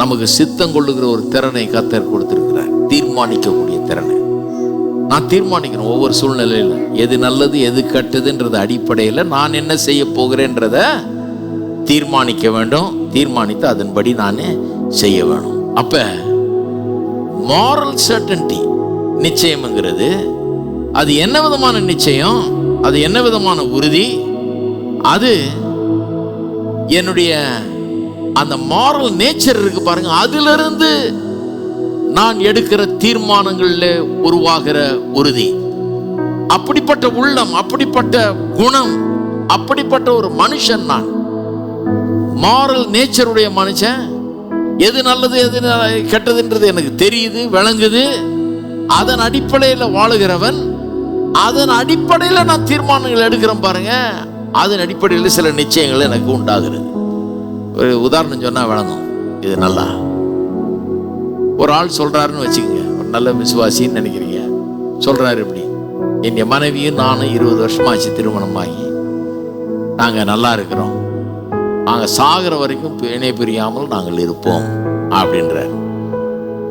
நமக்கு சித்தம் கொள்ளுகிற ஒரு திறனை கர்த்தர் கொடுத்திருக்கிறார். தீர்மானிக்கக்கூடிய திறனை. நான் தீர்மானிக்கணும் ஒவ்வொரு சூழ்நிலையில் எது நல்லது எது கெட்டதுன்றது அடிப்படையில் நான் என்ன செய்ய போகிறேன்றத தீர்மானிக்க வேண்டும். தீர்மானித்து அதன்படி நான் செய்ய வேணும். அப்ப மாரல் சர்டன்டி நிச்சயம்ங்கிறது அது என்ன விதமான நிச்சயம், அது என்ன விதமான உறுதி, அது என்னுடைய அந்த மாரல் நேச்சர் இருக்கு பாருங்க, அதிலிருந்து நான் எடுக்கிற தீர்மானங்கள்ல உருவாகிற உறுதி. அப்படிப்பட்ட உள்ளம், அப்படிப்பட்ட குணம், அப்படிப்பட்ட ஒரு மனுஷன் நான். மாரல் நேச்சருடைய மனுஷன். எது நல்லது எது கெட்டதுன்றது எனக்கு தெரியுது, விளங்குது. அதன் அடிப்படையில் வாழுகிறவன். அதன் அடிப்படையில் நான் தீர்மானங்கள் எடுக்கிறேன் பாருங்க. அதன் அடிப்படையில் சில நிச்சயங்கள் எனக்கு உண்டாகிறது. ஒரு உதாரணம் சொன்னா விளங்கும் இது நல்லா. ஒரு ஆள் சொல்றாருன்னு வச்சுக்கோங்க, ஒரு நல்ல விசுவாசின்னு நினைக்கிறீங்க. சொல்றாரு இப்படி, என் மனைவியும் நானும் 20 வருஷமாச்சு திருமணமாகி, நாங்கள் நல்லா இருக்கிறோம், நாங்கள் சாகிற வரைக்கும் இணை பிரியாமல் நாங்கள் இருப்போம் அப்படின்றாரு.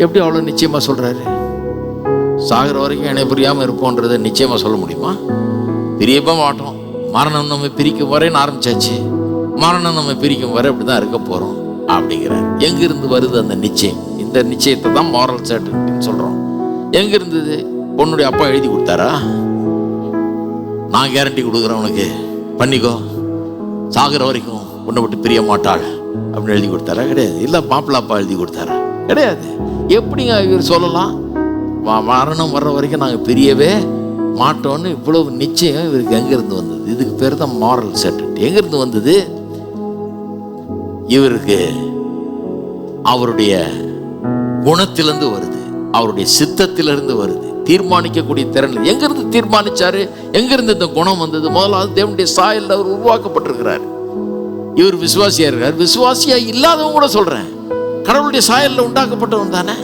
எப்படி அவ்வளோ நிச்சயமாக சொல்றாரு? சாகிற வரைக்கும் இணை பிரியாமல் இருப்போன்றதை நிச்சயமாக சொல்ல முடியுமா? பிரியப்ப மாட்டோம். மரணம் நம்ம பிரிக்கும் வரைன்னு ஆரம்பிச்சாச்சு, மரணம் நம்ம பிரிக்கும் வரை அப்படி தான் இருக்க போகிறோம் அப்படிங்கிறார். எங்கிருந்து வருது அந்த நிச்சயம்? இந்த நிச்சயத்தை தான் மாரல் சர்டன்டின்னு சொல்கிறோம். எங்கே இருந்தது? பொண்ணுடைய அப்பா எழுதி கொடுத்தாரா? நான் கேரண்டி கொடுக்குறேன், உனக்கு பண்ணிக்கோ, சாகிற வரைக்கும் உன்னை விட்டு பிரிய மாட்டாள் அப்படின்னு எழுதி கொடுத்தாரா? கிடையாது. இல்லை மாப்பிள்ளை அப்பா எழுதி கொடுத்தாரா? கிடையாது. எப்படிங்க இவர் சொல்லலாம் மரணம் வர்ற வரைக்கும் நாங்கள் பிரியவே மாட்டோன்னு? இவ்வளவு நிச்சயம் இவருக்கு எங்கேருந்து வந்தது? இதுக்கு பேர் தான் மாரல் சர்டன்டி. எங்கேருந்து வந்தது? இவருக்கு அவருடைய குணத்திலிருந்து வருது, அவருடைய சித்தத்திலிருந்து வருது. தீர்மானிக்கக்கூடிய திறன் எங்கிருந்து தீர்மானிச்சாரு? எங்கிருந்து இந்த குணம் வந்தது? முதலாவது தேவனுடைய சாயல்ல அவர் உருவாக்கப்பட்டிருக்கிறார். இவர் விசுவாசியா இருக்கார். விசுவாசியா இல்லாதவங்க கூட சொல்றேன், கடவுளுடைய சாயல்ல உண்டாக்கப்பட்டவன் தானே.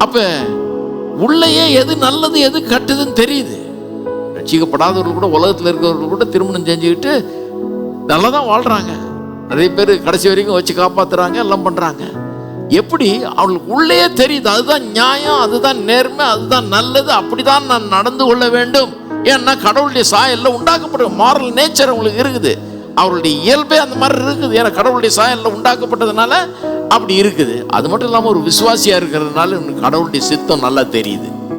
அப்ப உள்ளேயே எது நல்லது எது கெட்டதுன்னு தெரியுது. ரட்சிக்கப்படாதவர்கள் கூட, உலகத்தில் இருக்கிறவர்கள் கூட திருமணம் செஞ்சுக்கிட்டு நல்லா தான் வாழ்றாங்க. நிறைய பேர் கடைசி வரைக்கும் வச்சு காப்பாத்துறாங்க, எல்லாம் பண்றாங்க. எப்படி? அவளுக்கு உள்ளே தெரியுது, அதுதான் நியாயம், அதுதான் நேர்மை, அதுதான் நல்லது, அப்படிதான் நான் நடந்து கொள்ள வேண்டும். ஏன்னா கடவுளுடைய சாயல்ல உண்டாக்கப்பட்ட மாரல் நேச்சர் அவங்களுக்கு இருக்குது. அவருடைய இயல்பே அந்த மாதிரி இருக்குது. ஏன்னா கடவுளுடைய சாயல்ல உண்டாக்கப்பட்டதுனால அப்படி இருக்குது. அது மட்டும் இல்லாமல் ஒரு விசுவாசியா இருக்கிறதுனால கடவுளுடைய சித்தம் நல்லா தெரியுது.